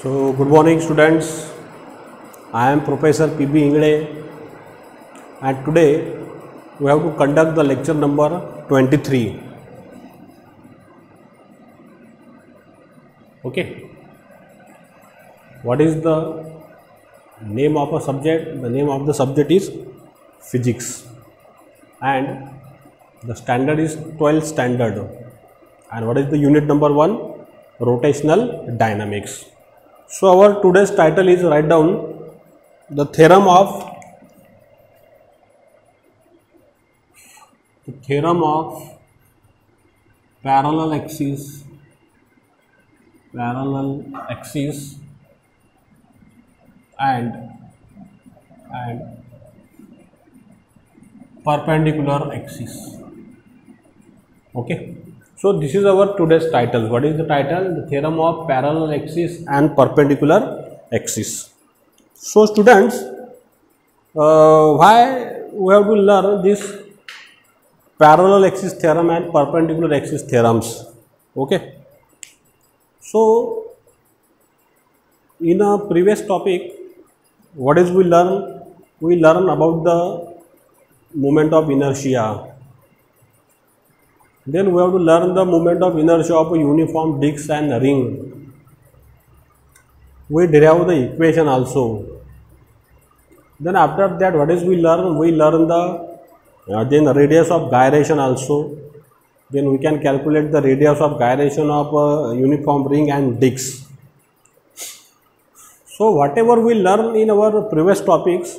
So, good morning students. I am Professor P.B. Ingde and today we have to conduct the lecture number 23. Okay. What is the name of a subject? The name of the subject is physics and the standard is 12th standard. And what is the unit number 1? Rotational dynamics. So our today's title is write down the theorem of parallel axis and perpendicular axis. Okay. So this is our today's title. What is the title? The theorem of parallel axis and perpendicular axis. So students, why we have to learn this parallel axis theorem and perpendicular axis theorems? Okay. So in a previous topic, what is we learn? We learn about the moment of inertia. Then we have to learn the moment of inertia of a uniform disc and ring. We derive the equation also. Then after that, what is we learn? We learn the then radius of gyration also. Then we can calculate the radius of gyration of a uniform ring and disc. So whatever we learn in our previous topics.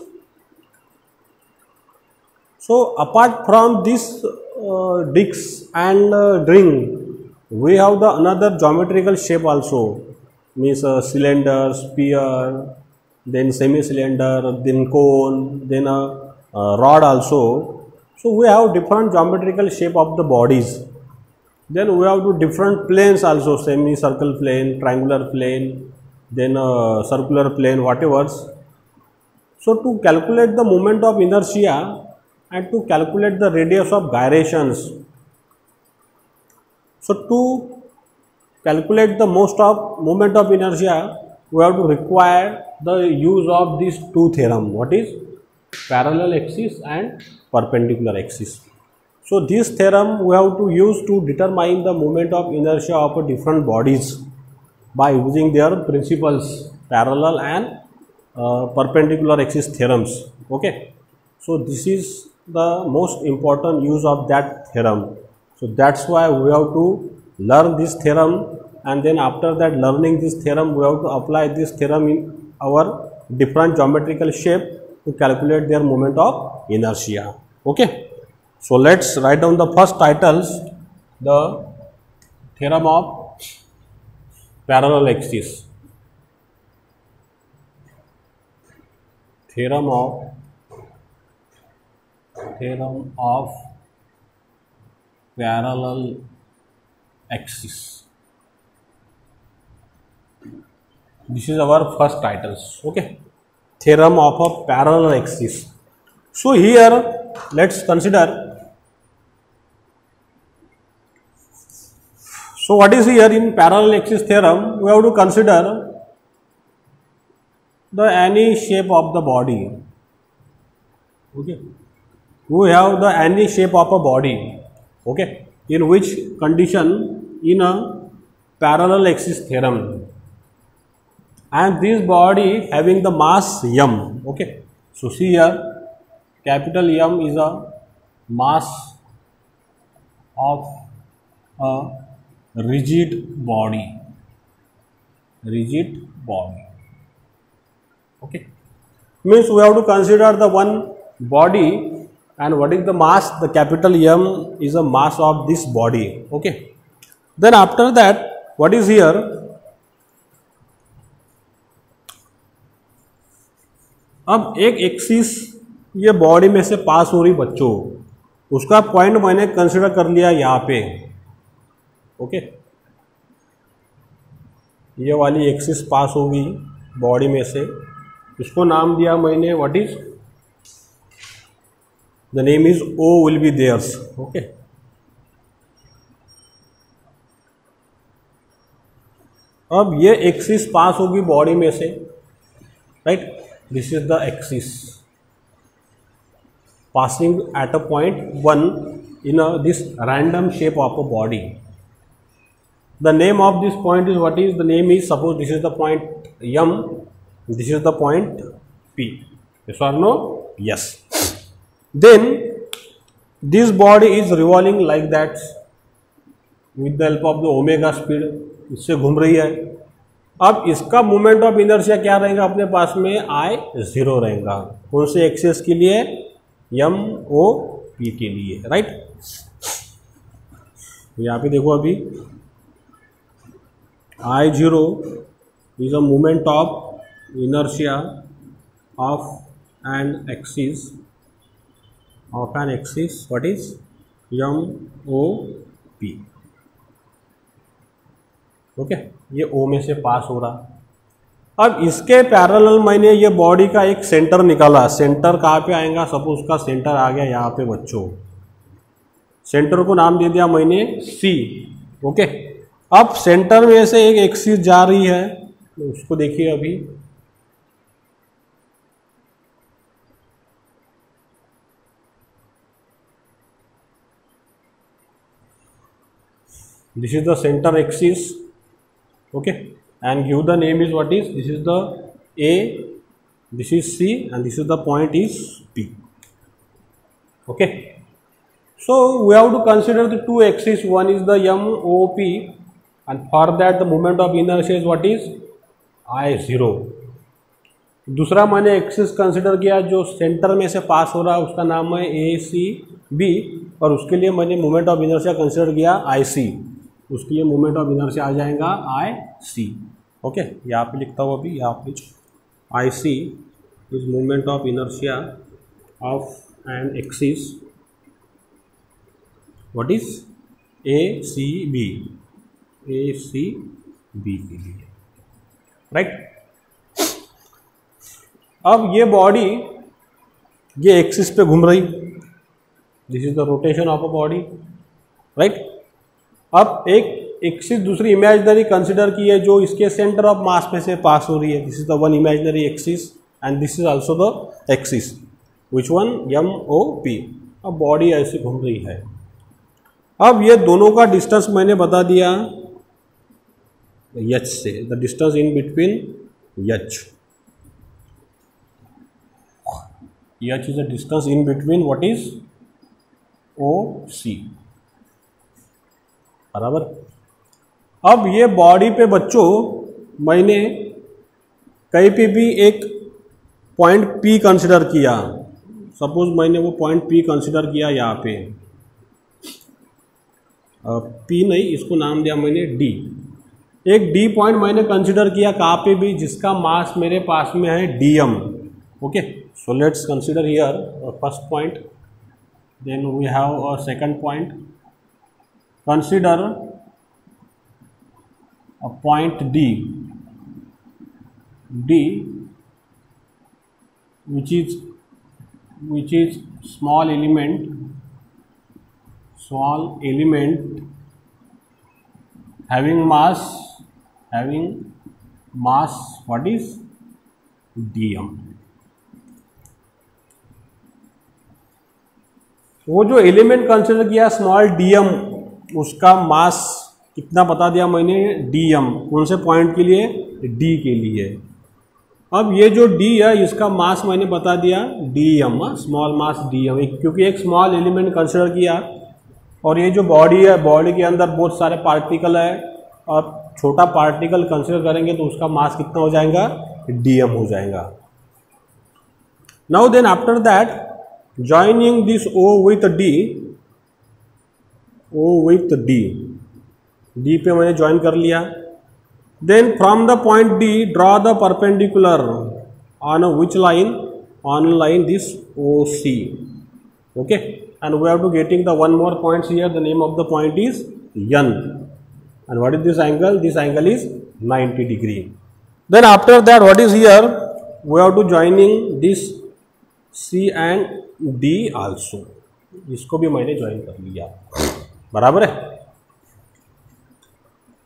So apart from this disc and ring, we have the another geometrical shape also, means cylinder, sphere, then semi-cylinder, then cone, then a rod also. So we have different geometrical shape of the bodies. Then we have to different planes also, semi-circle plane, triangular plane, then circular plane, whatever. So to calculate the moment of inertia and to calculate the radius of gyrations. So to calculate the moment of inertia, we have to require the use of these two theorem. What is parallel axis and perpendicular axis? So this theorem we have to use to determine the moment of inertia of different bodies by using their principles, parallel and perpendicular axis theorems. Okay. So this is the most important use of that theorem. So that's why we have to learn this theorem, and then after that learning this theorem we have to apply this theorem in our different geometrical shape to calculate their moment of inertia. Okay. So let's write down the first titles, the theorem of parallel axis. Theorem of parallel axis. This is our first titles. Okay. Theorem of a parallel axis. So here let's consider. So what is here in parallel axis theorem? We have to consider the any shape of the body. Okay. We have the any shape of a body. Okay. In which condition? In a parallel axis theorem. And this body having the mass m. Okay. So see here, capital M is a mass of a rigid body. Okay. Means we have to consider the one body, and what is the mass? The capital M is a mass of this body. Okay. Then after that, what is here? अब एक axis ये body में से पास हो रही बच्चों, उसका point मैंने कंसिडर कर लिया यहाँ पे. ओके. ये वाली एक्सिस पास होगी बॉडी में से, इसको नाम दिया मैंने what is the name is O will be theirs. Okay. अब ये एक्सिस पास होगी बॉडी में से, right, this is the axis passing at a point 1 in this random shape of a body. The name of this point is what is? The name is, suppose this is the point M, this is the point P. Yes or no? Yes. Then this body is revolving like that with the help of the omega speed. इससे घूम रही है. अब इसका moment of inertia क्या रहेगा अपने पास में? I0 रहेगा. कौन से एक्सिस के लिए? एम ओ पी के लिए, राइट. यहाँ पे देखो अभी I0 is a moment of inertia of an axis what is M O P. Okay, ये ओ में से पास हो रहा. अब इसके पैरेलल मैंने ये बॉडी का एक सेंटर निकाला. सेंटर कहाँ पे आएगा? सपोज उसका सेंटर आ गया यहाँ पे बच्चों. सेंटर को नाम दे दिया मैंने सी. ओके, अब सेंटर में से एक एक्सिस जा रही है, तो उसको देखिए अभी. This is the centre axis. Okay, and give the name is what is? This is the A, this is C, and this is the point is P. Okay, so we have to consider the two axes. One is the MOP, and for that the moment of inertia is what is? I0. दूसरा मैंने axis consider किया जो centre में से पास हो रहा है, उसका नाम है ACB, और उसके लिए मैंने मोमेंट ऑफ इनर्शिया कंसिडर किया IC. उसके लिए मोमेंट ऑफ इनर्शिया आ जाएगा IC. ओके, यहाँ पे लिखता हूँ अभी. यहाँ पे IC is moment of inertia of an axis what is ACB के लिए, राइट. अब ये बॉडी ये एक्सिस पे घूम रही. This is the rotation of a body, right. अब एक एक्सिस दूसरी इमेजिनरी कंसिडर की है जो इसके सेंटर ऑफ मास में से पास हो रही है. This is the one imaginary axis and this is also the axis which one MOP. अब बॉडी ऐसे घूम रही है. अब ये दोनों का डिस्टेंस मैंने बता दिया H से. The distance in between H is the distance in between what is OC, बराबर. अब ये बॉडी पे बच्चों मैंने कहीं पे भी एक पॉइंट P कंसिडर किया. सपोज मैंने वो पॉइंट P कंसिडर किया यहाँ पे. P नहीं, इसको नाम दिया मैंने D. एक D पॉइंट मैंने कंसिडर किया कहाँ पे भी, जिसका मास मेरे पास में है DM. Okay, so let's consider here first point, then we have a second point. Consider a point D which is small element having mass what is DM. वो जो एलिमेंट कंसिडर किया स्मॉल DM, उसका मास कितना बता दिया मैंने? DM. कौन से पॉइंट के लिए? D के लिए. अब ये जो D है इसका मास मैंने बता दिया DM, स्मॉल मास DM, क्योंकि एक स्मॉल एलिमेंट कंसिडर किया. और ये जो बॉडी है, बॉडी के अंदर बहुत सारे पार्टिकल है, और छोटा पार्टिकल कंसिडर करेंगे तो उसका मास कितना हो जाएगा? DM हो जाएगा. Now then after that joining this O with D पे मैंने ज्वाइन कर लिया. Then from the point D draw the perpendicular on which line? On line this OC. Okay, and we have to getting the one more points here. The name of the point is N, and what is this angle? This angle is 90 degree. Then after that what is here? We have to joining this C and D also. इसको भी मैंने join कर लिया, बराबर है.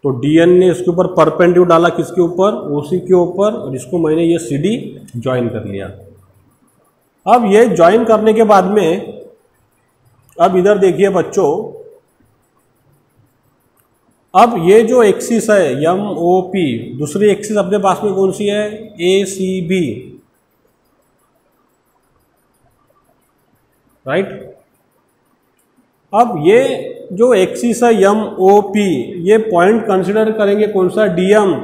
तो dn ने इसके ऊपर परपेंडिकुलर डाला, किसके ऊपर, OC के ऊपर, और इसको मैंने ये CD ज्वाइन कर लिया। अब ये ज्वाइन करने के बाद में अब इधर देखिए बच्चों, अब ये जो एक्सिस है MOP, दूसरी एक्सिस अपने पास में कौन सी है, ACB, राइट। अब ये जो एक्सिस है MOP, ये पॉइंट कंसिडर करेंगे कौन सा, DM,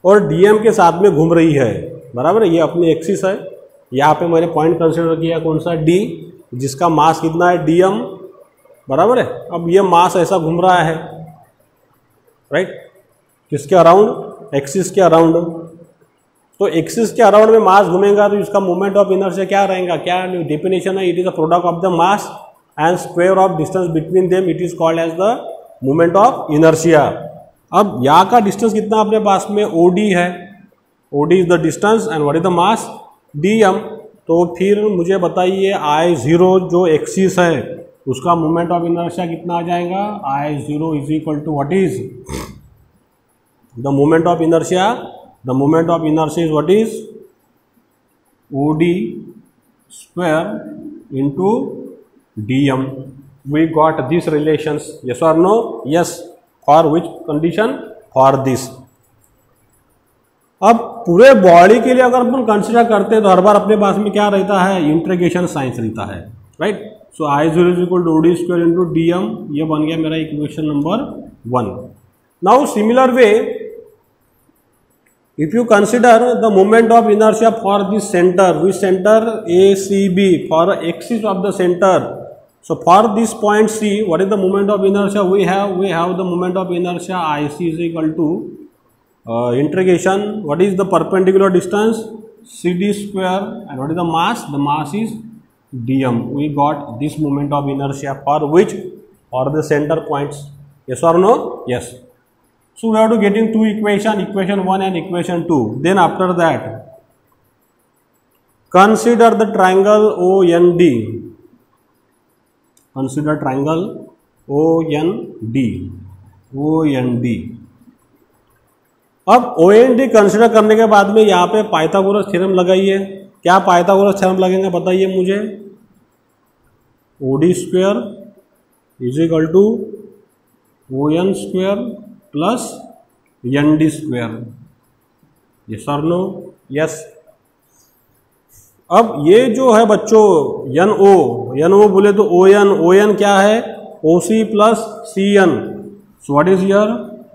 और DM के साथ में घूम रही है, बराबर है। ये अपनी एक्सिस है, यहाँ पे मैंने पॉइंट कंसिडर किया कौन सा, D, जिसका मास कितना है, DM, बराबर है। अब ये मास ऐसा घूम रहा है, राइट, किसके अराउंड, एक्सिस के अराउंड। तो एक्सिस के अराउंड में मास घूमेगा तो इसका मोमेंट ऑफ इनर्शिया क्या रहेगा, क्या डेफिनेशन है, it is a product of the mass and square of distance between them, it is called as the moment of inertia. अब यहाँ का डिस्टेंस कितना अपने पास में, OD है, OD is the distance and what is the mass, DM। तो फिर मुझे बताइए I0 जो एक्सिस है उसका मोमेंट ऑफ इनर्शिया कितना आ जाएगा, I0 is equal to what is the moment of inertia, the moment of inertia is what is OD square into DM। We got this relations, yes और no, yes, for which condition, for this. अब पूरे body के लिए अगर अपन consider करते हैं तो हर बार अपने पास में क्या रहता है, इंटीग्रेशन साइंस रहता है, right. So I0 is equal to OD square into DM, ये बन गया मेरा equation number 1। Now similar way, if you consider the moment of inertia for this center, which center, ACB, for axis of the center, so for this point C, what is the moment of inertia we have the moment of inertia IC is equal to integration, what is the perpendicular distance, CD square, and what is the mass, the mass is DM। we got this moment of inertia for which, for the center points, yes or no, yes। So we have to getting two equation, equation 1 and equation 2. Then after that, consider the triangle OND. Consider triangle OND. OND. अब OND consider करने के बाद में यहाँ पे Pythagoras theorem लगाइए। क्या Pythagoras theorem लगेंगे बताइए मुझे। OD square is equal to ON square plus ND square, yes और नो, यस। अब ये जो है बच्चों NO बोले तो ON क्या है, OC plus CN। So what is here,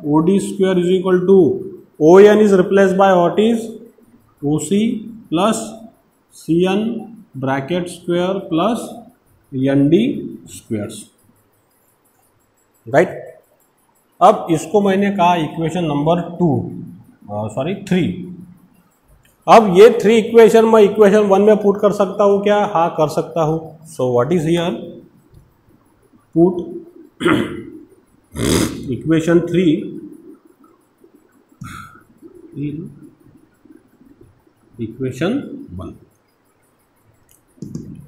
OD square is equal to ON is replace by what is OC plus CN bracket square plus ND square, right. अब इसको मैंने कहा इक्वेशन नंबर 3। अब ये 3 इक्वेशन मैं equation 1 में put कर सकता हूँ क्या, हाँ कर सकता हूँ। So what is here, put equation 3 in equation 1।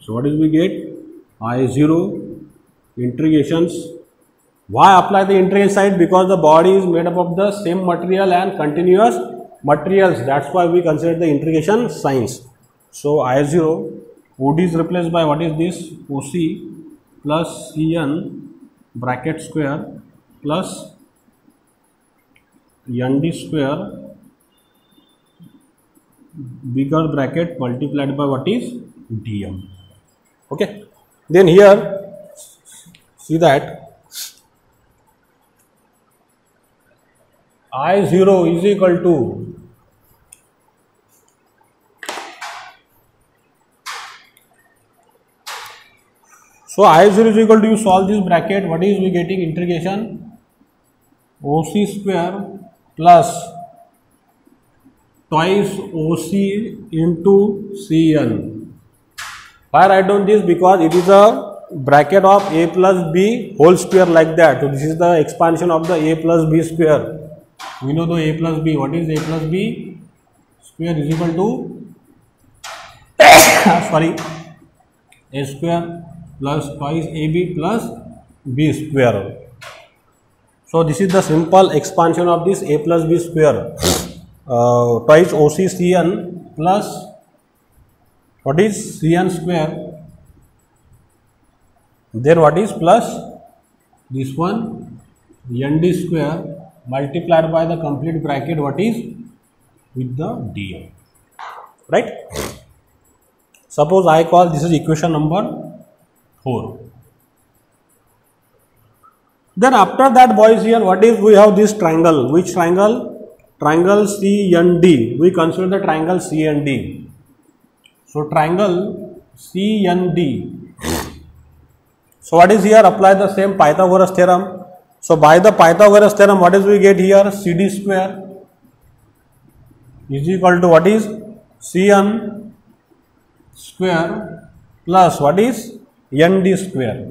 So what is we get, I0 integrations. Why apply the integration side? Because the body is made up of the same material and continuous materials. That's why we consider the integration signs. So I0, OD is replaced by what is this, OC plus CN bracket square plus ND square bigger bracket multiplied by what is DM. Okay. Then here see that I0 is equal to I0 is equal to, you solve this bracket, what is we getting, integration OC square plus twice OC into CN. Why I write down this, because it is a bracket of A plus B whole square like that. So this is the expansion of the A plus B square. We know the A plus B, what is A plus B square is equal to sorry, A square plus twice AB plus B square. So this is the simple expansion of this a plus b square twice OCCN plus what is Cn square, then what is plus this one Nd square multiplied by the complete bracket what is with the dm, right? Suppose I call this is equation number 4. Then after that, boys, here what is, we have this triangle. Which triangle? Triangle CND. We consider the triangle CND. So triangle CND. So what is here? Apply the same Pythagoras theorem. So by the Pythagoras theorem, what is we get here? CD square is equal to what is Cn square plus what is Nd square.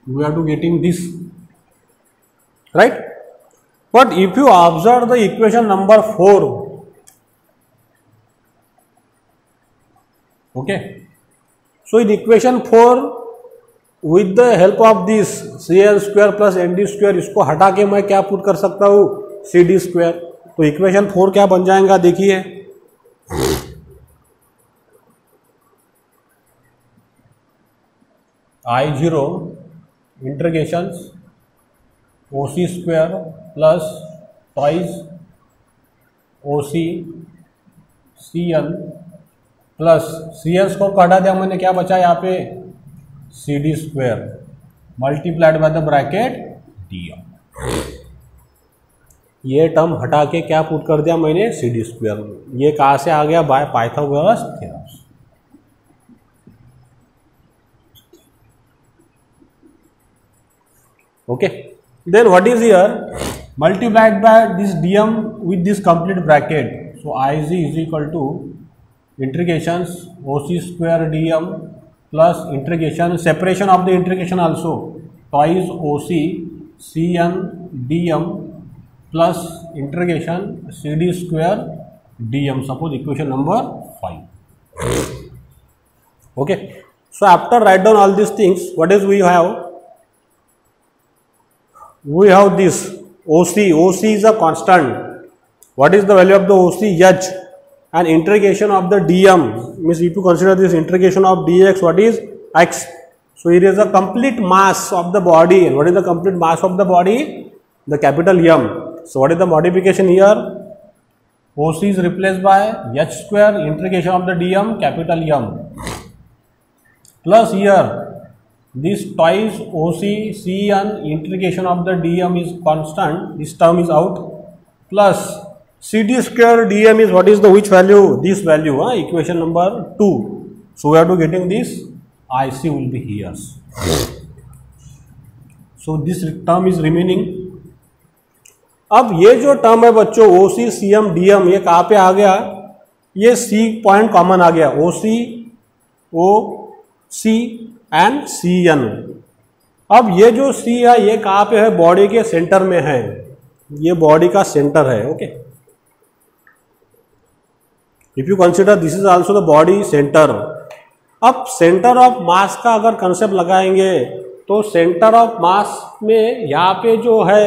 We are to getting this, right? But if you observe the equation number 4, okay, so in equation 4 with the help of this Cn square plus Nd square, इसको हटा के मैं क्या put कर सकता हूँ? CD square. तो equation 4 क्या बन जाएगा? देखिए, I0 integrations OC square plus twice OC Cn plus Cn को काटा दिया मैंने, क्या बचा यहाँ पे? CD square multiplied by the bracket dm. ये टर्म हटा के क्या पुट कर दिया मैंने? CD square. ये कहाँ से आ गया? Bye Pythagoras theorem. Okay, then what is here? Multiplied by this dm with this complete bracket. So Iz is equal to integrations OC square dm plus integration, separation of the integration also, twice OC Cn dm plus integration CD square dm. Suppose equation number 5. Okay, so after write down all these things, what is we have? We have this OC. OC is a constant. What is the value of the OC? H. And integration of the dm means if you consider this integration of dx, what is x? So it is a complete mass of the body. And what is the complete mass of the body? The capital M. So what is the modification here? OC is replaced by h square integration of the dm capital M plus here this twice OC Cn integration of the dm is constant, this term is out, plus CD square dm is what is the which value? This value, equation number 2. So we are to getting this IC will be here. So this term is remaining. अब ये जो term है बच्चों OC Cm dm, ये कहाँ पे आ गया? ये C पॉइंट कॉमन आ गया, OC OC एंड Cn. अब ये जो C है ये कहाँ पे है? बॉडी के सेंटर में है, ये बॉडी का सेंटर है. Okay, if you consider this is also the body centre. अब सेंटर ऑफ मास का अगर कंसेप्ट लगाएंगे तो सेंटर ऑफ मास में यहाँ पे जो है,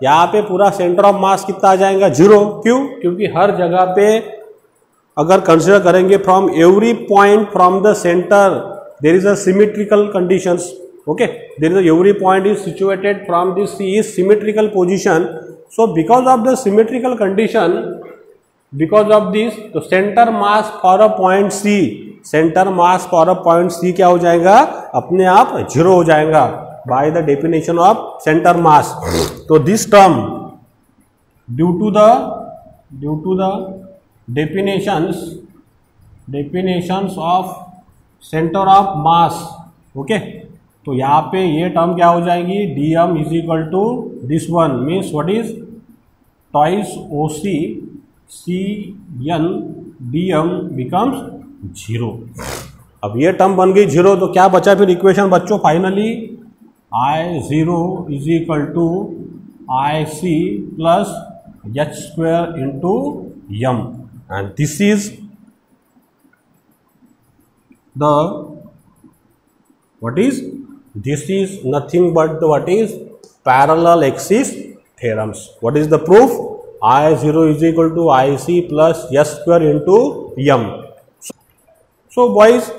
यहाँ पे पूरा सेंटर ऑफ मास कितना आ जाएगा? 0. क्यों? क्योंकि हर जगह पे अगर कंसिडर करेंगे from every point from the centre there is a symmetrical conditions. Okay, there is a every point is situated from this C is symmetrical position. So because of the symmetrical condition, because of this, the center mass for a point C, center mass for a point C क्या हो जाएगा? अपने आप 0 हो जाएगा by the definition of center mass. तो this term due to the definitions of centre of mass. Okay, तो यहाँ पे ये टर्म क्या हो जाएगी? dm is equal to this one means what is twice OC Cn dm becomes 0. अब ये टर्म बन गई 0, तो क्या बचा फिर इक्वेशन बच्चों? Finally I0 is equal to IC प्लस h square into m, and this is the what is, this is nothing but the what is parallel axis theorems. What is the proof? I0 is equal to IC plus S square into M. So boys,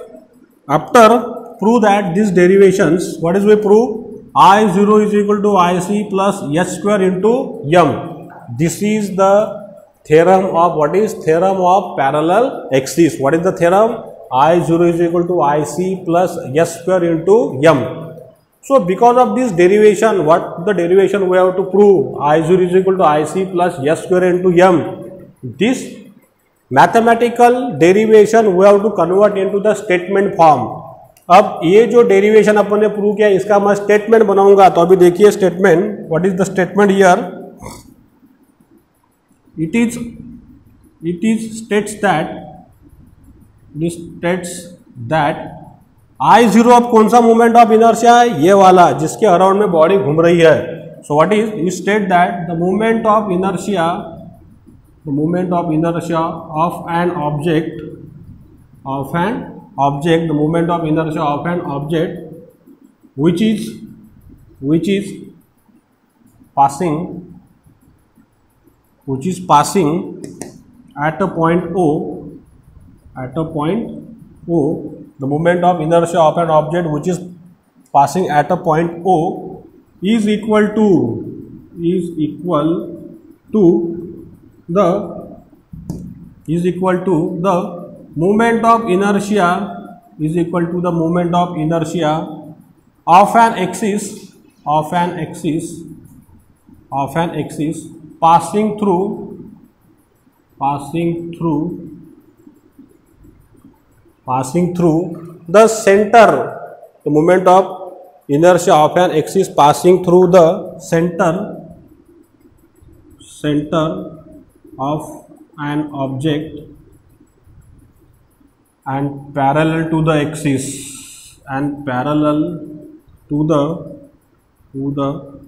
after prove that these derivations, what is we prove? I0 is equal to IC plus S square into M. This is the theorem of, what is theorem of parallel axis. What is the theorem? I0 is equal to IC plus S square into M. So because of this derivation, what the derivation we have to prove? I0 is equal to IC plus S square into M. This mathematical derivation we have to convert into the statement form. अब ये जो derivation अपन ने prove किया इसका मैं statement बनाऊंगा. तो अभी देखिए statement. What is the statement here? it is states that I0 अब कौन सा मोमेंट ऑफ इनर्शिया है? ये वाला जिसके अराउंड में बॉडी घूम रही है. सो what is it state that the moment of inertia of an object, the moment of inertia of an object which is passing at a point O, the moment of inertia of an object which is passing at a point O is equal to the moment of inertia of an axis passing through the center. The moment of inertia of an axis passing through the center of an object and parallel to the axis to the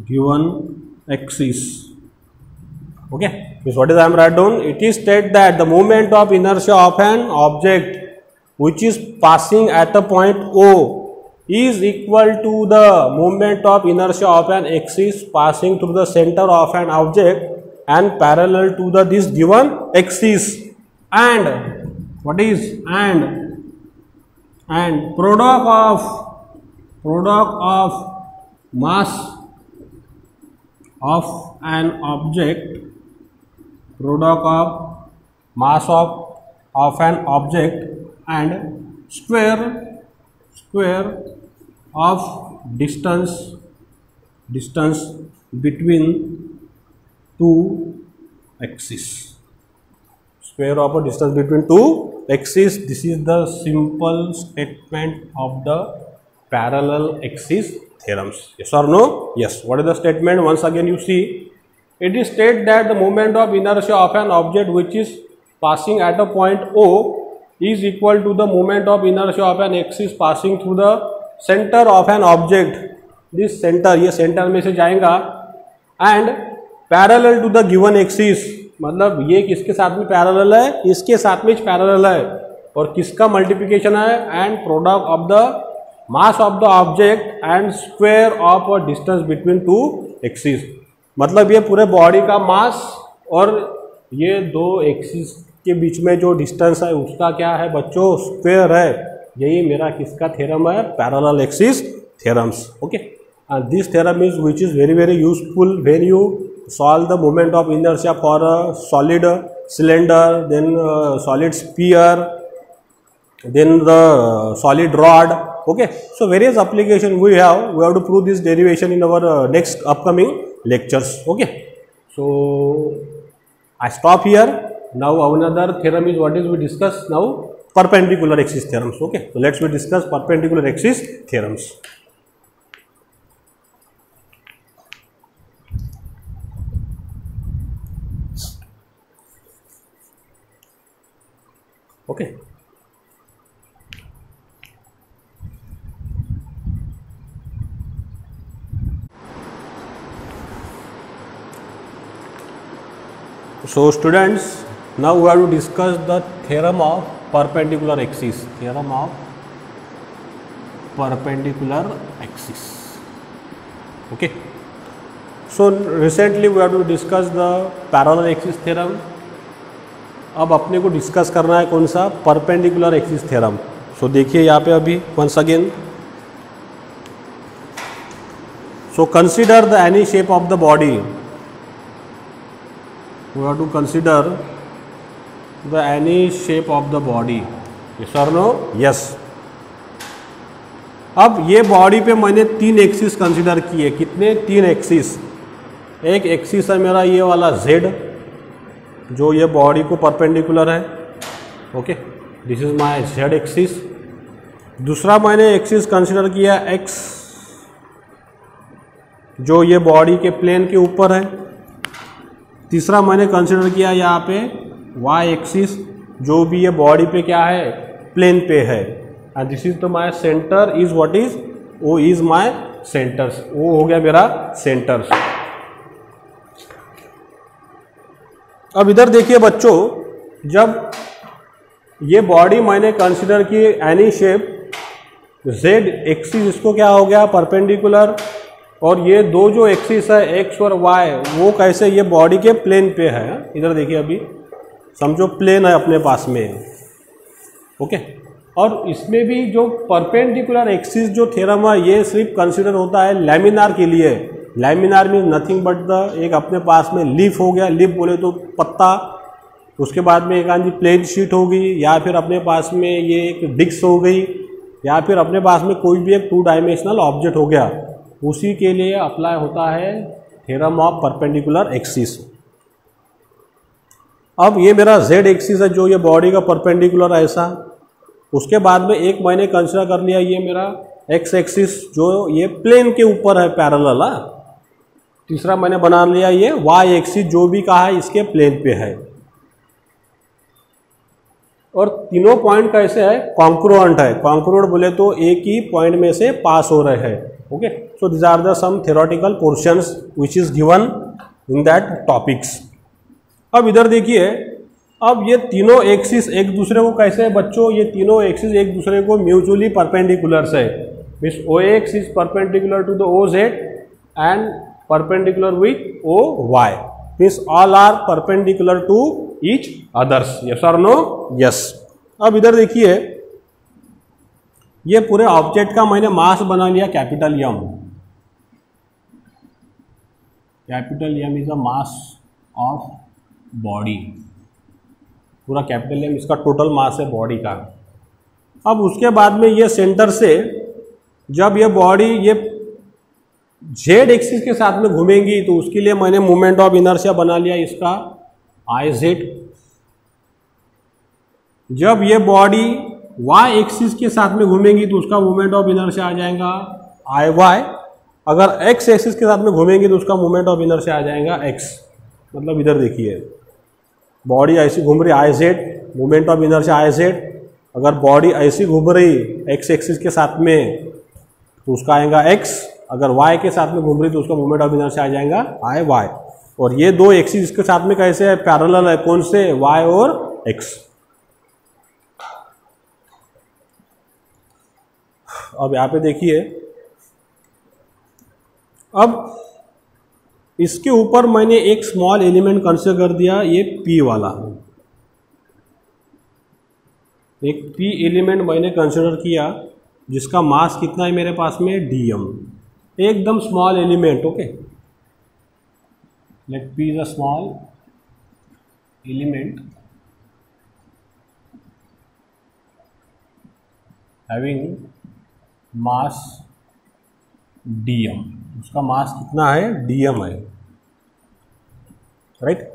given axis. Okay, this what is I am write down. It is stated that the moment of inertia of an object which is passing at a point O is equal to the moment of inertia of an axis passing through the center of an object and parallel to the this given axis, and what is and product of mass of an object and square of distance between two axes. Square of a distance between two axes. This is the simple statement of the parallel axis theorems. Yes or no? Yes. What is the statement? Once again you see, it is stated that the moment of inertia of an object which is passing at a point O is equal to the moment of inertia of an axis passing through the center of an object. This center, ये center में से जाएगा, and parallel to the given axis. मतलब ये किसके साथ में parallel है? इसके साथ में पैरेलल है. और किसका मल्टीप्लिकेशन है? And product of the mass of the object and square of a distance between two axis. मतलब ये पूरे बॉडी का मास और ये दो एक्सिस के बीच में जो डिस्टेंस है उसका क्या है बच्चों? स्क्वायर है. यही मेरा किसका थ्योरम है? Parallel axis theorems. Okay, and this theorem is which is very very useful when you solve the moment of inertia for a solid cylinder, then solid sphere, then the solid rod. Okay, so various application we have to prove this derivation in our next upcoming lectures. Okay, so I stop here. Now another theorem is what is we discuss now? Perpendicular axis theorems. Okay, so let's we discuss perpendicular axis theorems. Okay, so students, now we have to discuss the theorem of perpendicular axis. Theorem of perpendicular axis. Okay, so recently we have to discuss the parallel axis theorem. अब अपने को discuss करना है कौन सा, perpendicular axis theorem. सो देखिए यहाँ पे अभी once again, so consider the any shape of the body, we have to consider the any shape of the body, yes और नो, यस। अब ये बॉडी पे मैंने 3 एक्सिस कंसीडर किए, कितने, 3 एक्सिस। एक एक्सिस है मेरा ये वाला Z, जो ये बॉडी को परपेंडिकुलर है, okay, this is my Z axis. दूसरा मैंने एक्सिस कंसीडर किया X, जो ये बॉडी के प्लेन के ऊपर है। तीसरा मैंने कंसीडर किया यहाँ पे Y एक्सिस, जो भी ये बॉडी पे क्या है, प्लेन पे है। And this is the my centre is what is, O is my centres, वो हो गया मेरा सेंटर्स। अब इधर देखिए बच्चों, जब ये बॉडी मैंने कंसीडर की एनी शेप, Z एक्सिस इसको क्या हो गया, परपेंडिकुलर, और ये दो जो एक्सिस है X और Y, वो कैसे, ये बॉडी के प्लेन पे है। इधर देखिए अभी समझो प्लेन है अपने पास में, ओके। और इसमें भी जो परपेंडिकुलर एक्सिस जो थ्योरम है, ये सिर्फ कंसीडर होता है लैमिनार के लिए। Laminar mean nothing but the, एक अपने पास में लीफ हो गया, लीफ बोले तो पत्ता, उसके बाद में एक आंधी प्लेन शीट हो गई, या फिर अपने पास में ये एक डिस्क हो गई, या फिर अपने पास में कोई भी एक 2 डायमेंशनल ऑब्जेक्ट हो गया, उसी के लिए अप्लाई होता है थ्योरम ऑफ परपेंडिकुलर एक्सिस। अब ये मेरा Z एक्सिस है, जो ये बॉडी का परपेंडिकुलर है ऐसा। उसके बाद में एक मैंने कंसीडर कर लिया ये मेरा X एक्सिस, जो ये प्लेन के ऊपर है, पैरेलल है। तीसरा मैंने बना लिया ये Y एक्सिस, जो भी कहा है इसके प्लेन पे है। और तीनों पॉइंट कैसे है, कॉन्क्रुएंट है। कॉन्क्रुएंट बोले तो एक ही पॉइंट में से पास हो रहे हैं, okay. So this are the some theoretical portions which is given in that topics. अब इधर देखिए, अब ये तीनों एक्सिस एक दूसरे को कैसे है बच्चों, ये तीनों एक्सिस एक दूसरे को म्यूचुअली परपेंडिकुलर है। Means OX is perpendicular to the OZ and perpendicular with OY, means all are perpendicular to each others, yes और नो, यस। अब इधर देखिए, ये पूरे ऑब्जेक्ट का मैंने मास बना लिया capital M। Capital M is the mass of body, पूरा कैपिटल M इसका टोटल मास है बॉडी का। अब उसके बाद में ये सेंटर से जब ये बॉडी ये Z एक्सिस के साथ में घूमेंगी, तो उसके लिए मैंने मोमेंट ऑफ इनर्शिया बना लिया इसका IZ। जब ये बॉडी Y एक्सिस के साथ में घूमेंगी, तो उसका मोमेंट ऑफ इनर्शिया आ जाएगा IY। अगर X एक्सिस के साथ में घूमेंगी, तो उसका मोमेंट ऑफ इनर्शिया आ जाएगा X। मतलब इधर देखिए, बॉडी ऐसी घूम रही IZ, moment of inertia IZ। अगर बॉडी ऐसी घूम रही X एक्सिस के साथ में, तो उसका आएगा X। अगर Y के साथ में घूम रही, तो उसका मोमेंट ऑफ इनर्शिया आ जाएगा IY। और ये दो एक्सिस इसके साथ में कैसे है, पैरेलल है, कौन से, Y और X। अब यहाँ पे देखिए, अब इसके ऊपर मैंने एक स्मॉल एलिमेंट कंसीडर कर दिया, ये P वाला। एक P एलिमेंट मैंने कंसीडर किया, जिसका मास कितना है मेरे पास में, dm, एकदम small element, okay. Let P is a small element having mass dm, उसका मास कितना है, dm है, राइट।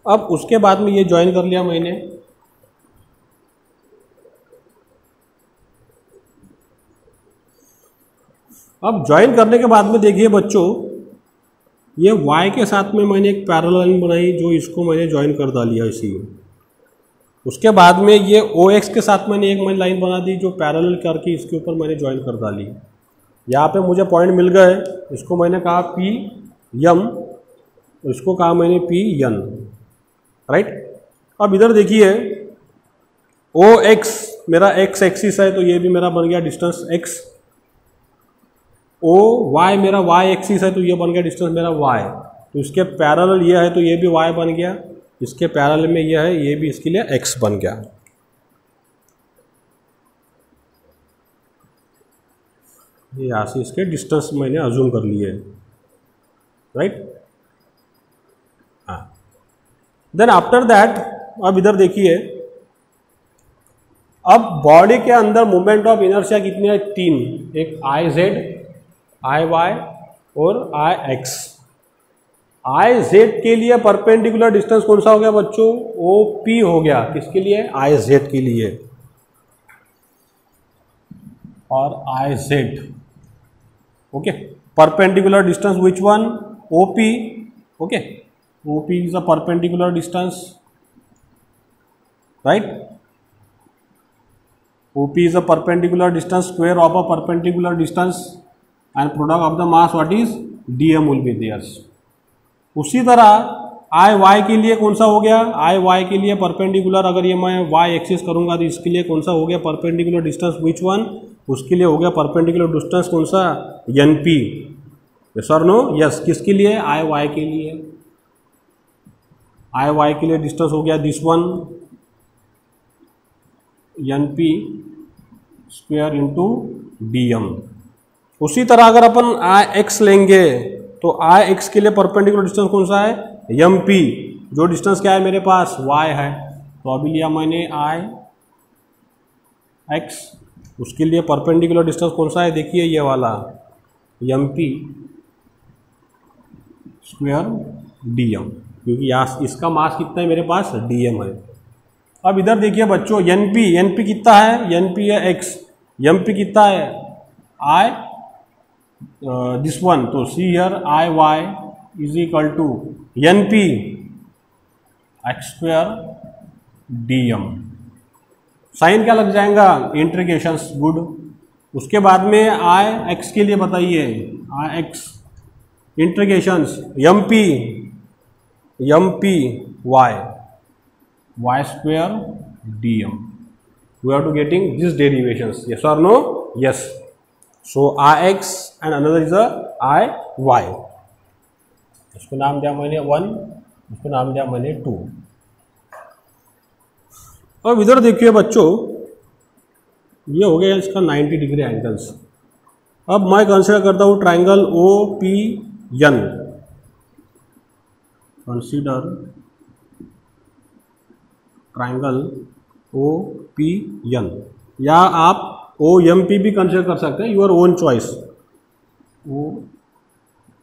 अब उसके बाद में ये ज्वाइन कर लिया मैंने। अब ज्वाइन करने के बाद में देखिए बच्चों, ये Y के साथ में मैंने एक पैरेलल लाइन बनाई, जो इसको मैंने ज्वाइन कर डालिया इसी। उसके बाद में ये OX के साथ मैंने एक मैंने लाइन बना दी, जो पैरेलल करके इसके ऊपर मैंने ज्वाइन कर डाली। यहाँ पे मुझे पॉइंट मिल गए, इसको मैंने कहा PM, इसको कहा मैंने PN, राइट। अब इधर देखिए, OX मेरा X एक्सिस है, तो ये भी मेरा बन गया डिस्टेंस X। ओ वाई मेरा वाई एक्सिस है तो ये बन गया डिस्टेंस मेरा वाई, तो इसके पैरेलल ये है तो ये भी वाई बन गया, इसके पैरेलल में ये है ये भी इसके लिए एक्स बन गया। ये यहाँ से इसके डिस्टेंस मैंने अज्यूम कर लिए, राइट। हाँ, देन आफ्टर दैट अब इधर देखिए, अब बॉडी के अंदर मोमेंट ऑफ इनर्शिया कितनी है? 3, एक आई जेड, आई वाई और आई एक्स। आई जेड के लिए परपेंडिकुलर डिस्टेंस कौन सा हो गया बच्चों? ओ पी हो गया। किसके लिए? आई जेड के लिए। और I Z, okay, perpendicular distance which one? O P, okay, O P is a perpendicular distance, right. OP is a perpendicular distance, square of a perpendicular distance and product of the mass what is dm will be there। उसी तरह आई Y के लिए कौन सा हो गया? आई Y के लिए परपेंडिकुलर, अगर ये मैं वाई एक्सिस करूंगा तो इसके लिए कौन सा हो गया? Perpendicular distance which one? उसके लिए हो गया परपेंडिकुलर डिस्टेंस कौन सा? NP। यस और नो? यस। किसके लिए? आई वाई के लिए। आई वाई के लिए डिस्टेंस हो गया this one, NP square into DM। उसी तरह अगर अपन आई एक्स लेंगे तो आई एक्स के लिए परपेंडिकुलर डिस्टेंस कौन सा है? MP। जो डिस्टेंस क्या है मेरे पास? Y है, तो अभी लिया मैंने आई एक्स, उसके लिए परपेंडिकुलर डिस्टेंस कौन सा है? देखिए ये वाला MP स्क्वायर DM, क्योंकि यहाँ इसका मास कितना है मेरे पास? DM है। अब इधर देखिए बच्चों, NP कितना है? NP है x, MP कितना है? I दिस वन, तो see here I Y is equal to NP X square DM। Sign क्या लग जाएगा? Integrations, good. उसके बाद में आई एक्स के लिए बताइए, I X integrations MP y square dm। We have to getting these derivations, yes or no? Yes. So Ix and another is a Iy। इसको नाम दिया मैंने 1, इसको नाम दिया मैंने 2। अब इधर देखिए बच्चों, ये हो गया इसका 90 डिग्री एंगल्स। अब मैं कंसिडर करता हूँ triangle OPN। Consider triangle OPN, या आप OMP भी कंसिडर कर सकते हैं, यूर ओन चॉइस।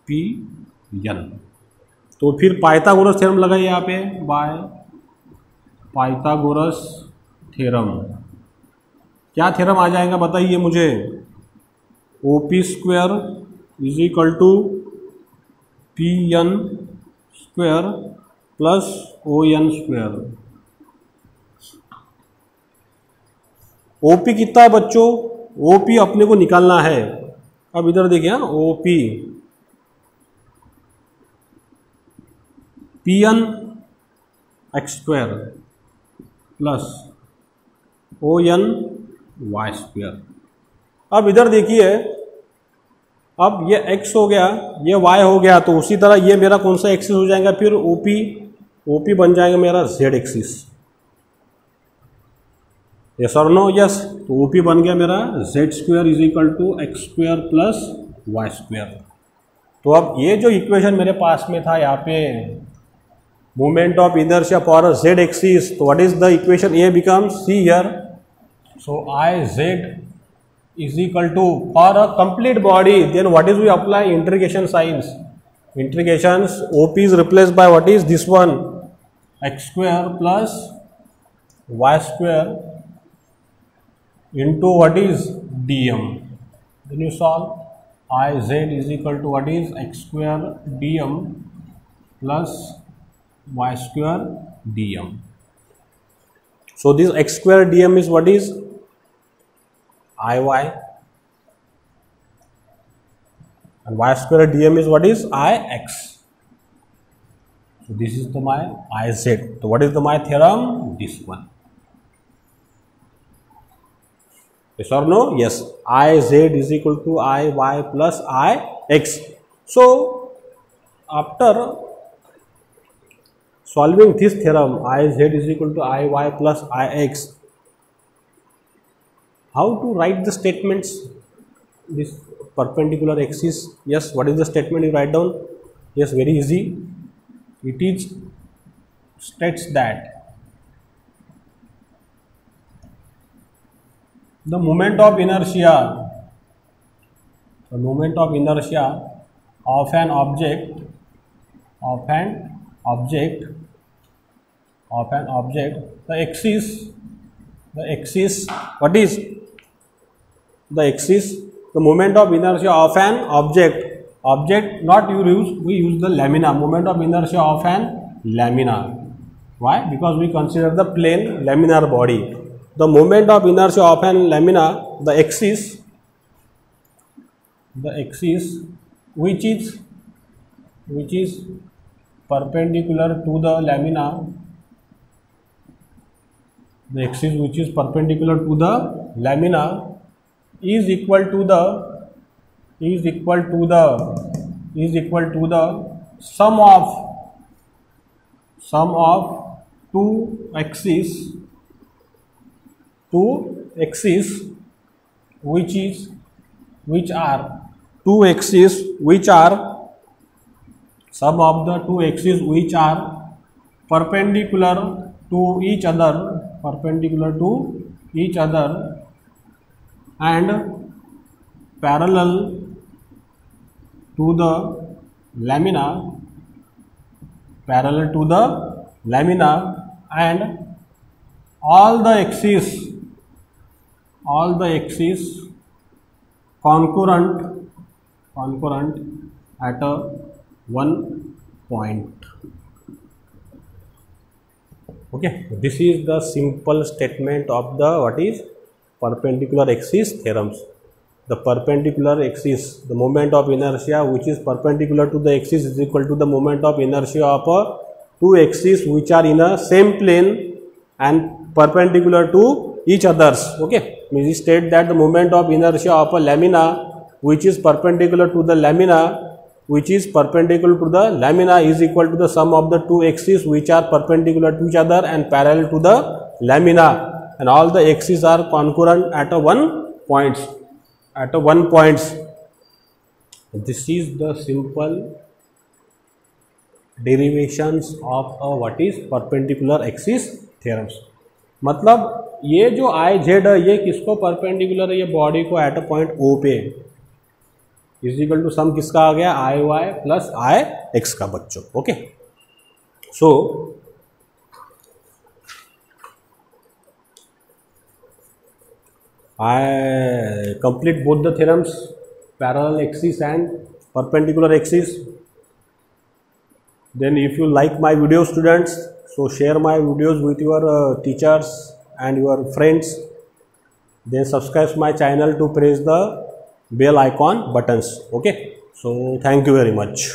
OPN, तो फिर पाइथागोरस थ्योरम लगाइए यहाँ पे, बाय पाइथागोरस थ्योरम। क्या थ्योरम आ जाएगा बताइए मुझे? OP square is equal to PN square plus ON square. OP कितना है बच्चों? OP अपने को निकालना है। अब इधर देखिए, OP PN X square plus ON Y square. अब इधर देखिए, अब ये x हो गया, ये y हो गया, तो उसी तरह ये मेरा कौन सा एक्सिस हो जाएगा? फिर OP बन जाएगा मेरा z एक्सिस। यस और नो? यस। तो OP बन गया मेरा z square is equal to X square plus Y square. तो अब ये जो इक्वेशन मेरे पास में था यहाँ पे, movement of inertia for a z axis, तो what is the equation? A becomes see here, so IZ is equal to, for a complete body, then what is we apply? Integration signs. Integrations, OP is replaced by what is this one? X square plus Y square into what is DM. Then you solve, IZ is equal to what is? X square DM plus Y square DM. So this X square DM is what is? IY, and Y square DM is what is? IX. So this is the my IZ. So what is the my theorem? This one. Yes or no? Yes. Iz is equal to Iy plus Ix. So after solving this theorem, Iz is equal to Iy plus Ix, how to write the statements? This perpendicular axis. Yes, what is the statement you write down? Yes, very easy. It is states that the moment of inertia of an object, the axis, what is the axis? The moment of inertia of an object, not we use the lamina, moment of inertia of an lamina. Why? Because we consider the plane laminar body. The moment of inertia of an lamina, the axis which is perpendicular to the lamina, the axis which is perpendicular to the lamina is equal to the sum of two axes which are sum of the two axes which are perpendicular to each other and parallel to the lamina, and all the axes concurrent at one point. Okay, this is the simple statement of the what is perpendicular axis theorems. The perpendicular axis, the moment of inertia which is perpendicular to the axis is equal to the moment of inertia of two axes which are in a same plane and perpendicular to each others. Okay, we state that the moment of inertia of a lamina which is perpendicular to the lamina is equal to the sum of the two axes which are perpendicular to each other and parallel to the lamina, and all the axes are concurrent at one point. This is the simple derivations of what is perpendicular axis theorems. मतलब ये जो I Z है ये किसको perpendicular है? ये body को at a point ओ पे इज इक्वल टू सम किसका आ गया? आई वाई प्लस आई एक्स का बच्चों. Okay, so I complete both the theorems, parallel axis and perpendicular axis. Then if you like my video students, so share my videos with your teachers and your friends. Then subscribe my channel to press the bell icon buttons. Okay, so thank you very much.